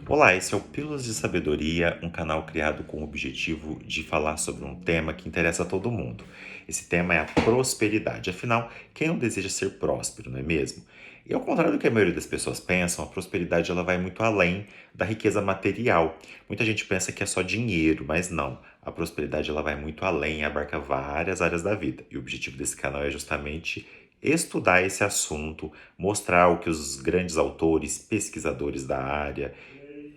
Olá, esse é o Pílulas de Sabedoria, um canal criado com o objetivo de falar sobre um tema que interessa a todo mundo. Esse tema é a prosperidade. Afinal, quem não deseja ser próspero, não é mesmo? E ao contrário do que a maioria das pessoas pensam, a prosperidade ela vai muito além da riqueza material. Muita gente pensa que é só dinheiro, mas não. A prosperidade ela vai muito além e abarca várias áreas da vida. E o objetivo desse canal é justamente estudar esse assunto, mostrar o que os grandes autores, pesquisadores da área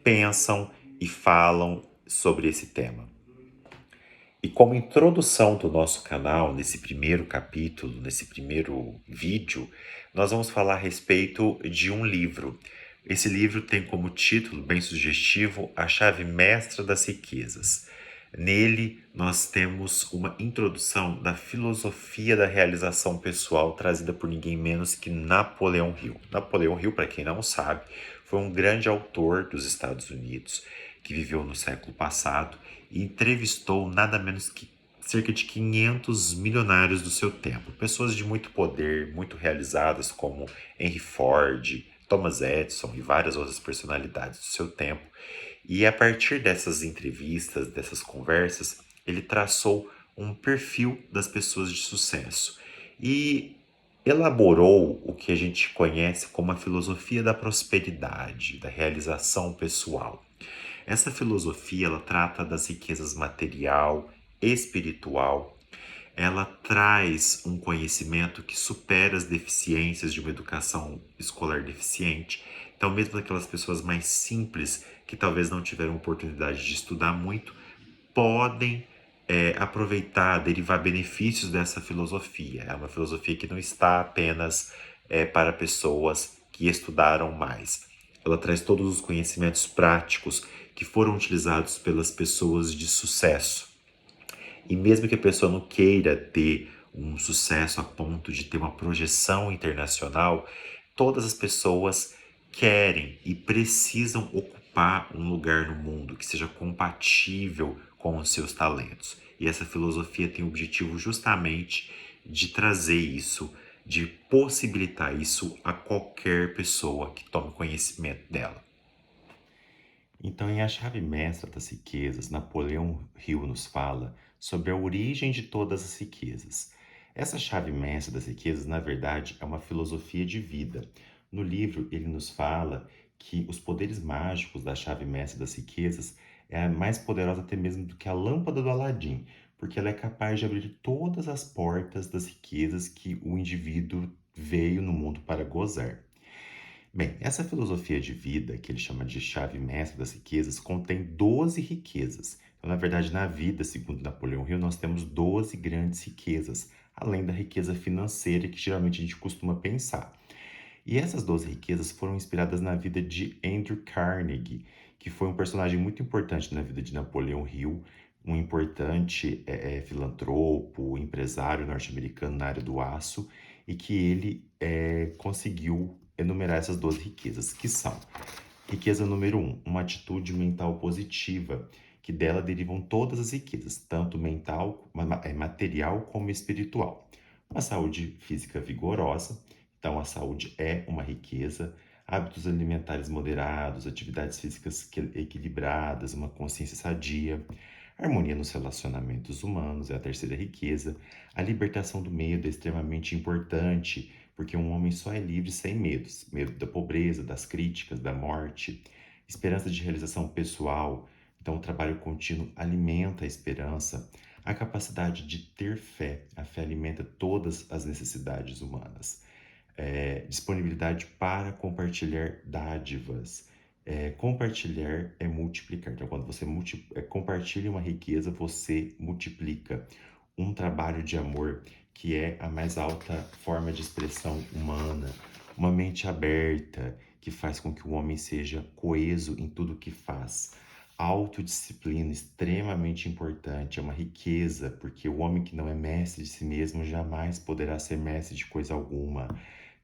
pensam e falam sobre esse tema. E como introdução do nosso canal, nesse primeiro capítulo, nesse primeiro vídeo, nós vamos falar a respeito de um livro. Esse livro tem como título, bem sugestivo, A Chave Mestra das Riquezas. Nele, nós temos uma introdução da filosofia da realização pessoal trazida por ninguém menos que Napoleão Hill. Napoleão Hill, para quem não sabe, foi um grande autor dos Estados Unidos que viveu no século passado e entrevistou nada menos que cerca de 500 milionários do seu tempo. Pessoas de muito poder, muito realizadas, como Henry Ford, Thomas Edison e várias outras personalidades do seu tempo. E a partir dessas entrevistas, dessas conversas, ele traçou um perfil das pessoas de sucesso e elaborou o que a gente conhece como a filosofia da prosperidade, da realização pessoal. Essa filosofia ela trata das riquezas material, espiritual. Ela traz um conhecimento que supera as deficiências de uma educação escolar deficiente. Então, mesmo aquelas pessoas mais simples que talvez não tiveram oportunidade de estudar muito, podem aproveitar, derivar benefícios dessa filosofia. É uma filosofia que não está apenas para pessoas que estudaram mais. Ela traz todos os conhecimentos práticos que foram utilizados pelas pessoas de sucesso. E mesmo que a pessoa não queira ter um sucesso a ponto de ter uma projeção internacional, todas as pessoas querem e precisam ocupar um lugar no mundo que seja compatível com os seus talentos. E essa filosofia tem o objetivo justamente de trazer isso, de possibilitar isso a qualquer pessoa que tome conhecimento dela. Então, em A Chave Mestra das Riquezas, Napoleão Hill nos fala sobre a origem de todas as riquezas. Essa chave mestra das riquezas, na verdade, é uma filosofia de vida. No livro, ele nos fala que os poderes mágicos da chave mestra das riquezas é mais poderosa até mesmo do que a lâmpada do Aladim, porque ela é capaz de abrir todas as portas das riquezas que o indivíduo veio no mundo para gozar. Bem, essa filosofia de vida, que ele chama de chave mestra das riquezas, contém 12 riquezas. Então, na verdade, na vida, segundo Napoleão Hill, nós temos 12 grandes riquezas, além da riqueza financeira que geralmente a gente costuma pensar. E essas 12 riquezas foram inspiradas na vida de Andrew Carnegie, que foi um personagem muito importante na vida de Napoleão Hill, um importante filantropo, empresário norte-americano na área do aço, e que ele conseguiu enumerar essas 12 riquezas, que são: riqueza número um, uma atitude mental positiva, que dela derivam todas as riquezas, tanto mental, material como espiritual. Uma saúde física vigorosa, então a saúde é uma riqueza. Hábitos alimentares moderados, atividades físicas equilibradas, uma consciência sadia. Harmonia nos relacionamentos humanos é a terceira riqueza. A libertação do medo é extremamente importante, porque um homem só é livre sem medos. Medo da pobreza, das críticas, da morte. Esperança de realização pessoal. Então, o trabalho contínuo alimenta a esperança. A capacidade de ter fé. A fé alimenta todas as necessidades humanas. Disponibilidade para compartilhar dádivas. Compartilhar é multiplicar. Então, quando você compartilha uma riqueza, você multiplica. Um trabalho de amor, que é a mais alta forma de expressão humana. Uma mente aberta, que faz com que o homem seja coeso em tudo que faz. Autodisciplina, extremamente importante, é uma riqueza, porque o homem que não é mestre de si mesmo jamais poderá ser mestre de coisa alguma.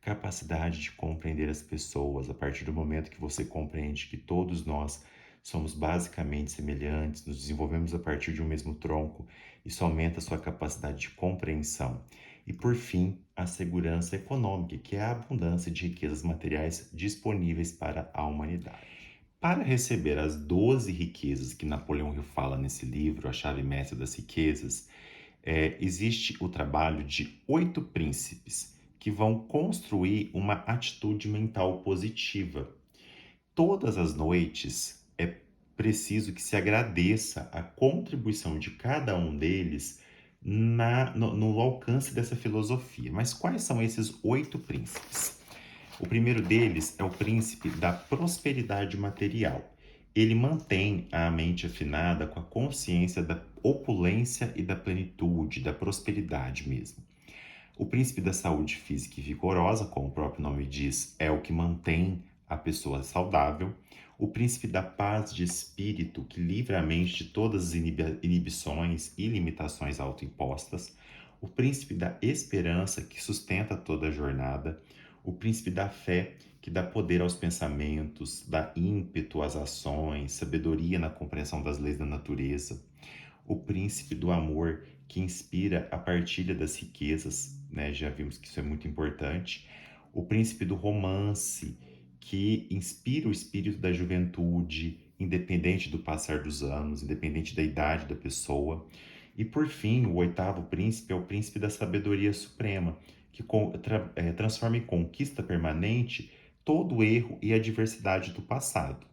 Capacidade de compreender as pessoas, a partir do momento que você compreende que todos nós somos basicamente semelhantes, nos desenvolvemos a partir de um mesmo tronco, isso aumenta a sua capacidade de compreensão. E por fim, a segurança econômica, que é a abundância de riquezas materiais disponíveis para a humanidade. Para receber as 12 riquezas que Napoleão Hill fala nesse livro, A Chave Mestra das Riquezas, existe o trabalho de 8 príncipes que vão construir uma atitude mental positiva. Todas as noites é preciso que se agradeça a contribuição de cada um deles no alcance dessa filosofia. Mas quais são esses 8 príncipes? O primeiro deles é o príncipe da prosperidade material. Ele mantém a mente afinada com a consciência da opulência e da plenitude, da prosperidade mesmo. O príncipe da saúde física e vigorosa, como o próprio nome diz, é o que mantém a pessoa saudável. O príncipe da paz de espírito, que livra a mente de todas as inibições e limitações autoimpostas. O príncipe da esperança, que sustenta toda a jornada. O príncipe da fé, que dá poder aos pensamentos, dá ímpeto às ações, sabedoria na compreensão das leis da natureza. O príncipe do amor, que inspira a partilha das riquezas, né? Já vimos que isso é muito importante. O príncipe do romance, que inspira o espírito da juventude, independente do passar dos anos, independente da idade da pessoa. E por fim, o oitavo príncipe é o príncipe da sabedoria suprema, que transforma em conquista permanente todo o erro e a adversidade do passado.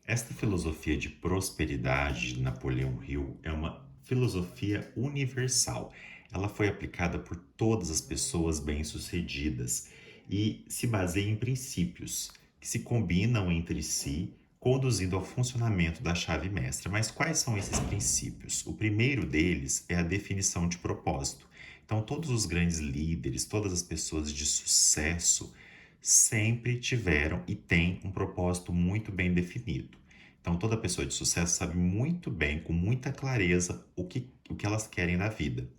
Esta filosofia de prosperidade de Napoleão Hill é uma filosofia universal. Ela foi aplicada por todas as pessoas bem-sucedidas e se baseia em princípios que se combinam entre si, conduzindo ao funcionamento da chave mestra. Mas quais são esses princípios? O primeiro deles é a definição de propósito. Então, todos os grandes líderes, todas as pessoas de sucesso sempre tiveram e têm um propósito muito bem definido. Então, toda pessoa de sucesso sabe muito bem, com muita clareza, o que elas querem na vida.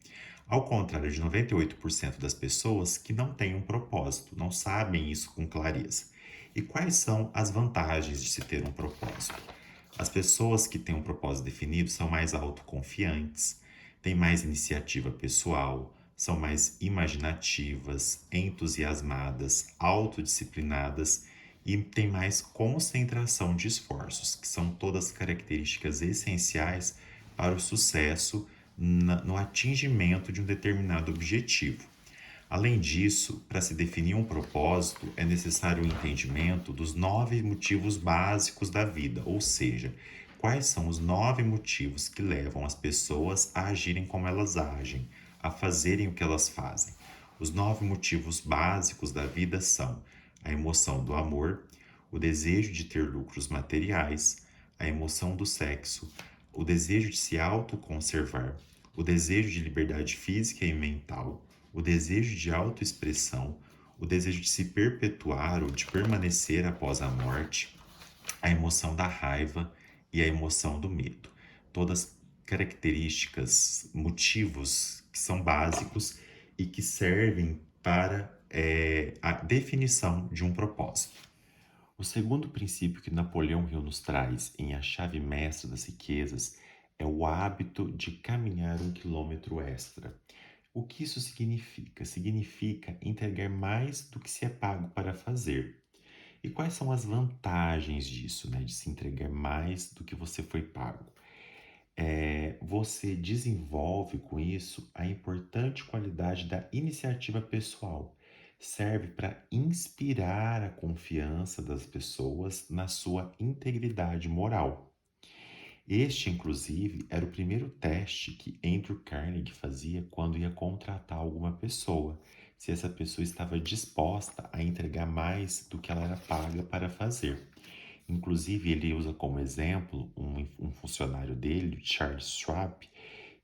Ao contrário de 98% das pessoas que não têm um propósito, não sabem isso com clareza. E quais são as vantagens de se ter um propósito? As pessoas que têm um propósito definido são mais autoconfiantes, têm mais iniciativa pessoal, são mais imaginativas, entusiasmadas, autodisciplinadas e têm mais concentração de esforços, que são todas características essenciais para o sucesso no atingimento de um determinado objetivo. Além disso, para se definir um propósito, é necessário o entendimento dos 9 motivos básicos da vida, ou seja, quais são os 9 motivos que levam as pessoas a agirem como elas agem, a fazerem o que elas fazem. Os 9 motivos básicos da vida são a emoção do amor, o desejo de ter lucros materiais, a emoção do sexo, o desejo de se autoconservar, o desejo de liberdade física e mental, o desejo de autoexpressão, o desejo de se perpetuar ou de permanecer após a morte, a emoção da raiva e a emoção do medo. Todas características, motivos que são básicos e que servem para a definição de um propósito. O segundo princípio que Napoleão Hill nos traz em A Chave Mestra das Riquezas é o hábito de caminhar 1 quilômetro extra. O que isso significa? Significa entregar mais do que se é pago para fazer. E quais são as vantagens disso, né? De se entregar mais do que você foi pago? Você desenvolve com isso a importante qualidade da iniciativa pessoal. Serve para inspirar a confiança das pessoas na sua integridade moral. Este, inclusive, era o primeiro teste que Andrew Carnegie fazia quando ia contratar alguma pessoa, se essa pessoa estava disposta a entregar mais do que ela era paga para fazer. Inclusive, ele usa como exemplo um funcionário dele, Charles Schwab,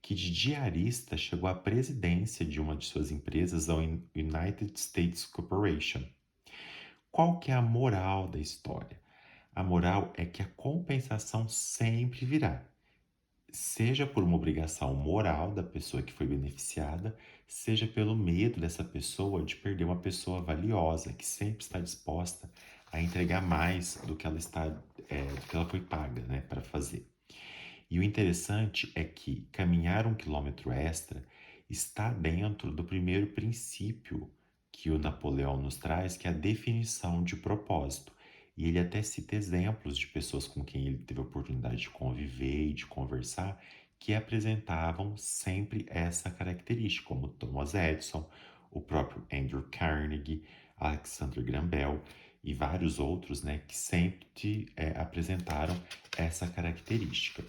que de diarista chegou à presidência de uma de suas empresas, a United States Corporation. Qual que é a moral da história? A moral é que a compensação sempre virá, seja por uma obrigação moral da pessoa que foi beneficiada, seja pelo medo dessa pessoa de perder uma pessoa valiosa, que sempre está disposta a entregar mais do que do que ela foi paga, né, para fazer. E o interessante é que caminhar 1 quilômetro extra está dentro do primeiro princípio que o Napoleão nos traz, que é a definição de propósito. E ele até cita exemplos de pessoas com quem ele teve a oportunidade de conviver e de conversar, que apresentavam sempre essa característica, como Thomas Edison, o próprio Andrew Carnegie, Alexander Graham Bell e vários outros, né, que sempre apresentaram essa característica.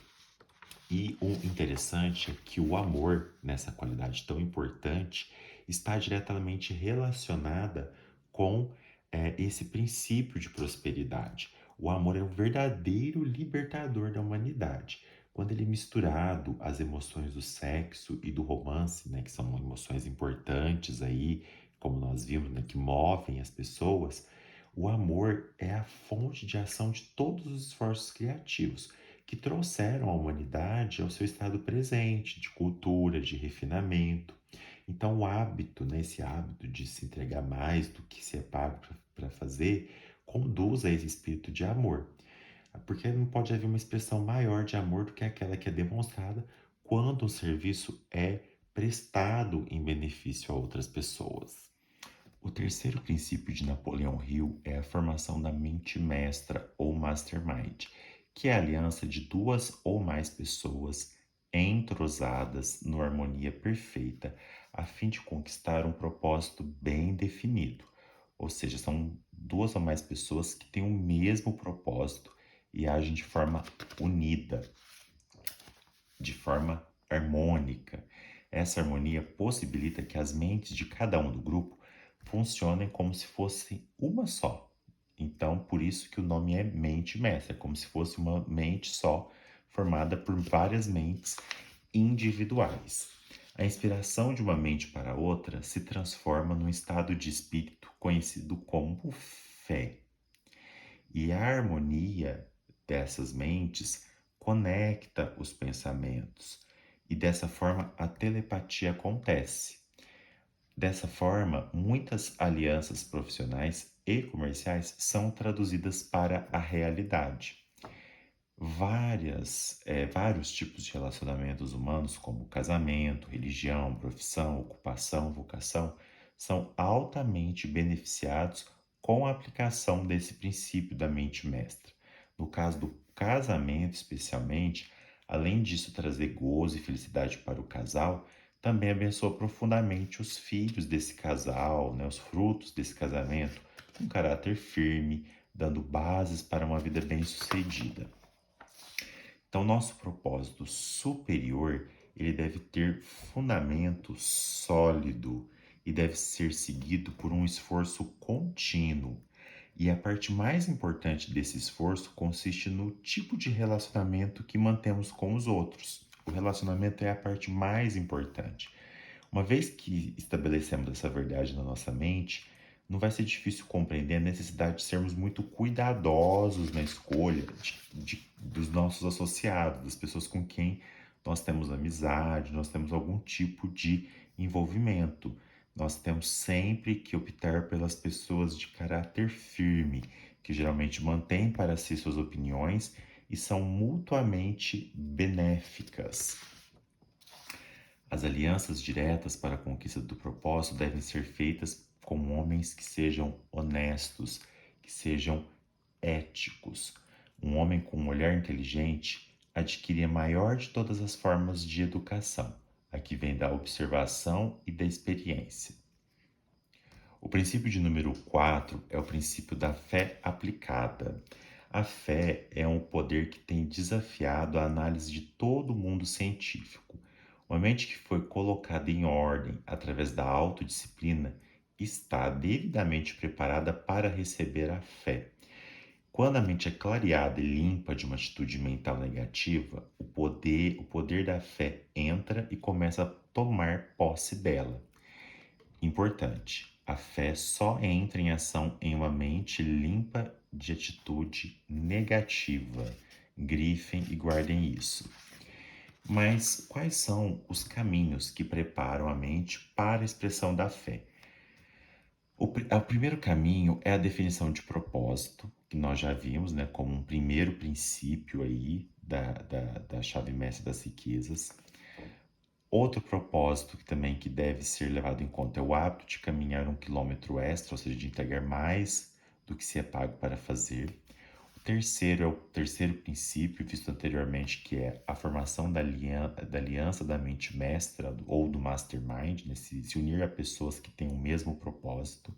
E o interessante é que o amor, nessa qualidade tão importante, está diretamente relacionada com esse princípio de prosperidade. O amor é o verdadeiro libertador da humanidade. Quando ele é misturado às emoções do sexo e do romance, né, que são emoções importantes aí, como nós vimos, né, que movem as pessoas, o amor é a fonte de ação de todos os esforços criativos que trouxeram a humanidade ao seu estado presente, de cultura, de refinamento. Então, o hábito, né, esse hábito de se entregar mais do que se é pago para fazer, conduz a esse espírito de amor. Porque não pode haver uma expressão maior de amor do que aquela que é demonstrada quando um serviço é prestado em benefício a outras pessoas. O terceiro princípio de Napoleão Hill é a formação da mente mestra ou mastermind, que é a aliança de duas ou mais pessoas entrosadas numa harmonia perfeita, a fim de conquistar um propósito bem definido. Ou seja, são duas ou mais pessoas que têm o mesmo propósito e agem de forma unida, de forma harmônica. Essa harmonia possibilita que as mentes de cada um do grupo funcionem como se fosse uma só. Então, por isso que o nome é mente mestra, é como se fosse uma mente só, formada por várias mentes individuais. A inspiração de uma mente para outra se transforma num estado de espírito conhecido como fé. E a harmonia dessas mentes conecta os pensamentos, e dessa forma a telepatia acontece. Dessa forma, muitas alianças profissionais e comerciais são traduzidas para a realidade. Vários tipos de relacionamentos humanos, como casamento, religião, profissão, ocupação, vocação, são altamente beneficiados com a aplicação desse princípio da mente mestra. No caso do casamento, especialmente, além disso trazer gozo e felicidade para o casal, também abençoa profundamente os filhos desse casal, né, os frutos desse casamento, com caráter firme, dando bases para uma vida bem-sucedida. Então, nosso propósito superior, ele deve ter fundamento sólido e deve ser seguido por um esforço contínuo. E a parte mais importante desse esforço consiste no tipo de relacionamento que mantemos com os outros. O relacionamento é a parte mais importante. Uma vez que estabelecemos essa verdade na nossa mente, não vai ser difícil compreender a necessidade de sermos muito cuidadosos na escolha dos nossos associados, das pessoas com quem nós temos amizade, nós temos algum tipo de envolvimento. Nós temos sempre que optar pelas pessoas de caráter firme, que geralmente mantêm para si suas opiniões e são mutuamente benéficas. As alianças diretas para a conquista do propósito devem ser feitas com homens que sejam honestos, que sejam éticos. Um homem com um olhar inteligente adquire a maior de todas as formas de educação, a que vem da observação e da experiência. O princípio de número 4 é o princípio da fé aplicada. A fé é um poder que tem desafiado a análise de todo o mundo científico. Uma mente que foi colocada em ordem através da autodisciplina está devidamente preparada para receber a fé. Quando a mente é clareada e limpa de uma atitude mental negativa, o poder da fé entra e começa a tomar posse dela. Importante, a fé só entra em ação em uma mente limpa de atitude negativa. Grifem e guardem isso. Mas quais são os caminhos que preparam a mente para a expressão da fé? O primeiro caminho é a definição de propósito, que nós já vimos, né, como um primeiro princípio aí da chave mestra das riquezas. Outro propósito que deve ser levado em conta é o hábito de caminhar 1 quilômetro extra, ou seja, de entregar mais do que se é pago para fazer. O terceiro é o terceiro princípio, visto anteriormente, que é a formação da aliança da mente mestra ou do mastermind, né? Se unir a pessoas que têm o mesmo propósito.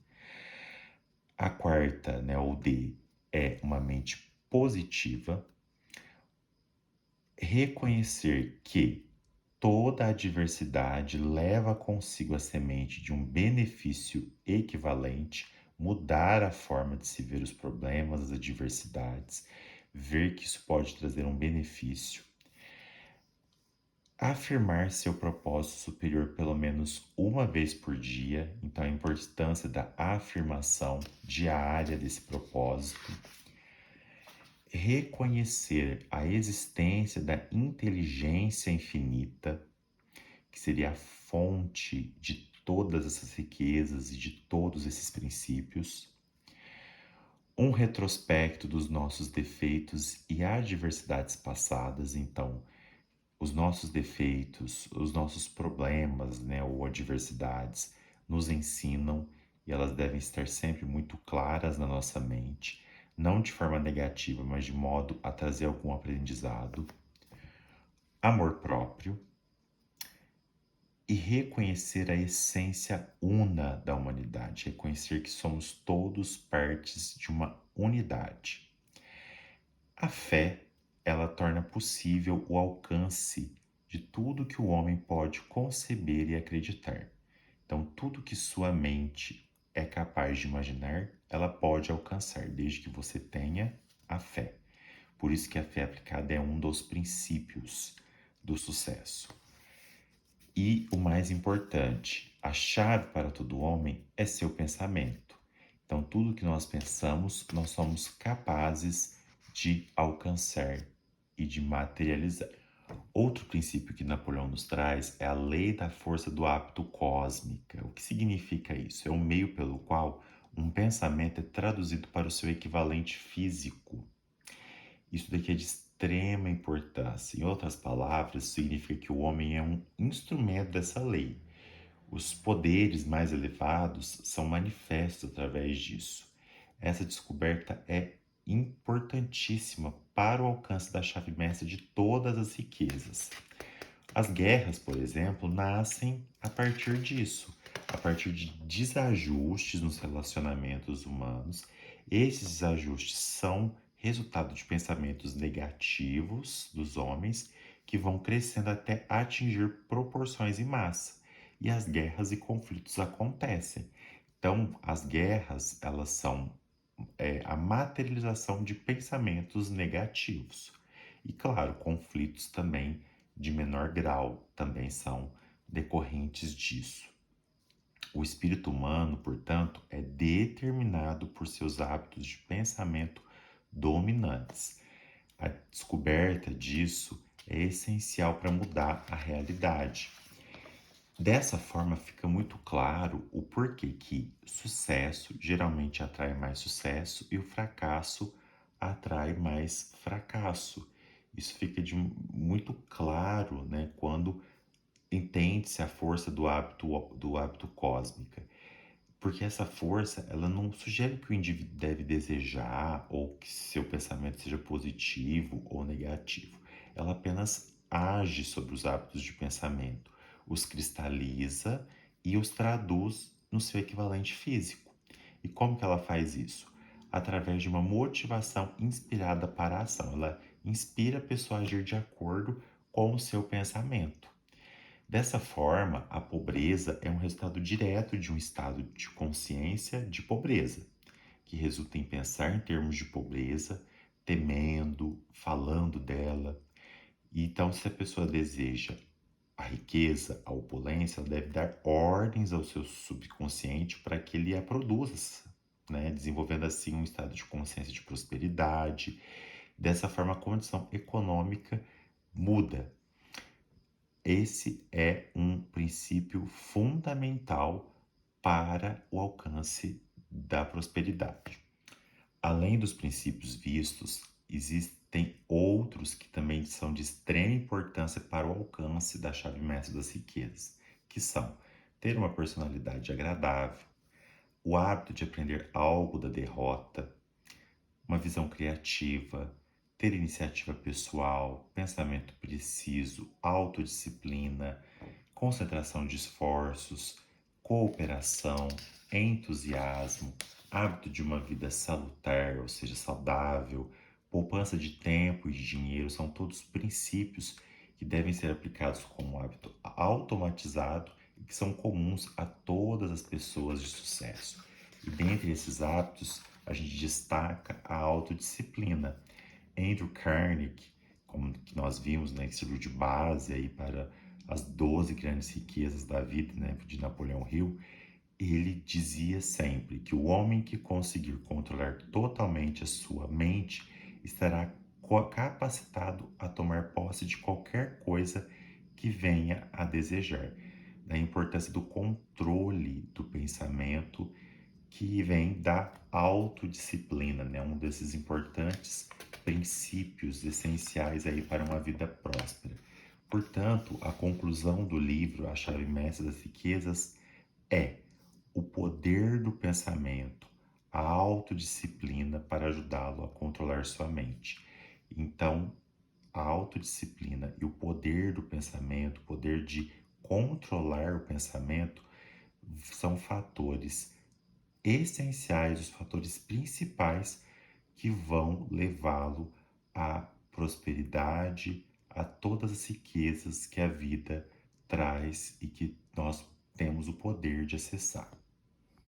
A quarta, né, o D, é uma mente positiva. Reconhecer que toda a diversidade leva consigo a semente de um benefício equivalente, mudar a forma de se ver os problemas, as adversidades, ver que isso pode trazer um benefício. Afirmar seu propósito superior pelo menos uma vez por dia, então a importância da afirmação diária desse propósito. Reconhecer a existência da inteligência infinita, que seria a fonte de todas essas riquezas e de todos esses princípios. Um retrospecto dos nossos defeitos e adversidades passadas, então, os nossos defeitos, os nossos problemas, né, ou adversidades, nos ensinam e elas devem estar sempre muito claras na nossa mente, não de forma negativa, mas de modo a trazer algum aprendizado. Amor próprio e reconhecer a essência una da humanidade, reconhecer que somos todos partes de uma unidade. A fé, ela torna possível o alcance de tudo que o homem pode conceber e acreditar. Então, tudo que sua mente é capaz de imaginar, ela pode alcançar, desde que você tenha a fé. Por isso que a fé aplicada é um dos princípios do sucesso. E o mais importante, a chave para todo homem é seu pensamento. Então, tudo que nós pensamos, nós somos capazes de alcançar e de materializar. Outro princípio que Napoleão nos traz é a lei da força do hábito cósmica. O que significa isso? É o meio pelo qual um pensamento é traduzido para o seu equivalente físico. Isso daqui é de extrema importância. Em outras palavras, significa que o homem é um instrumento dessa lei. Os poderes mais elevados são manifestos através disso. Essa descoberta é importantíssima para o alcance da chave mestra de todas as riquezas. As guerras, por exemplo, nascem a partir disso, a partir de desajustes nos relacionamentos humanos. Esses desajustes são resultado de pensamentos negativos dos homens que vão crescendo até atingir proporções em massa. E as guerras e conflitos acontecem. Então, as guerras, elas são a materialização de pensamentos negativos. E, claro, conflitos também de menor grau também são decorrentes disso. O espírito humano, portanto, é determinado por seus hábitos de pensamento dominantes. A descoberta disso é essencial para mudar a realidade. Dessa forma, fica muito claro o porquê que sucesso geralmente atrai mais sucesso e o fracasso atrai mais fracasso. Isso fica muito claro, né, quando entende-se a força do hábito cósmica. Porque essa força, ela não sugere que o indivíduo deve desejar ou que seu pensamento seja positivo ou negativo. Ela apenas age sobre os hábitos de pensamento, os cristaliza e os traduz no seu equivalente físico. E como que ela faz isso? Através de uma motivação inspirada para a ação. Ela inspira a pessoa a agir de acordo com o seu pensamento. Dessa forma, a pobreza é um resultado direto de um estado de consciência de pobreza, que resulta em pensar em termos de pobreza, temendo, falando dela. E então, se a pessoa deseja a riqueza, a opulência, ela deve dar ordens ao seu subconsciente para que ele a produza, né? Desenvolvendo assim um estado de consciência de prosperidade. Dessa forma, a condição econômica muda. Esse é um princípio fundamental para o alcance da prosperidade. Além dos princípios vistos, existem outros que também são de extrema importância para o alcance da chave mestra das riquezas, que são ter uma personalidade agradável, o hábito de aprender algo da derrota, uma visão criativa, ter iniciativa pessoal, pensamento preciso, autodisciplina, concentração de esforços, cooperação, entusiasmo, hábito de uma vida salutar, ou seja, saudável, poupança de tempo e de dinheiro, são todos princípios que devem ser aplicados como hábito automatizado e que são comuns a todas as pessoas de sucesso. E dentre esses hábitos, a gente destaca a autodisciplina. Andrew Carnegie, como que nós vimos, né, que serviu de base aí para as 12 grandes riquezas da vida, né, de Napoleão Hill, ele dizia sempre que o homem que conseguir controlar totalmente a sua mente estará capacitado a tomar posse de qualquer coisa que venha a desejar. Da importância do controle do pensamento que vem da autodisciplina, né? Um desses importantes princípios essenciais aí para uma vida próspera. Portanto, a conclusão do livro A Chave Mestra das Riquezas é o poder do pensamento, a autodisciplina para ajudá-lo a controlar sua mente. Então, a autodisciplina e o poder do pensamento, o poder de controlar o pensamento, são fatores essenciais, os fatores principais que vão levá-lo à prosperidade, a todas as riquezas que a vida traz e que nós temos o poder de acessar.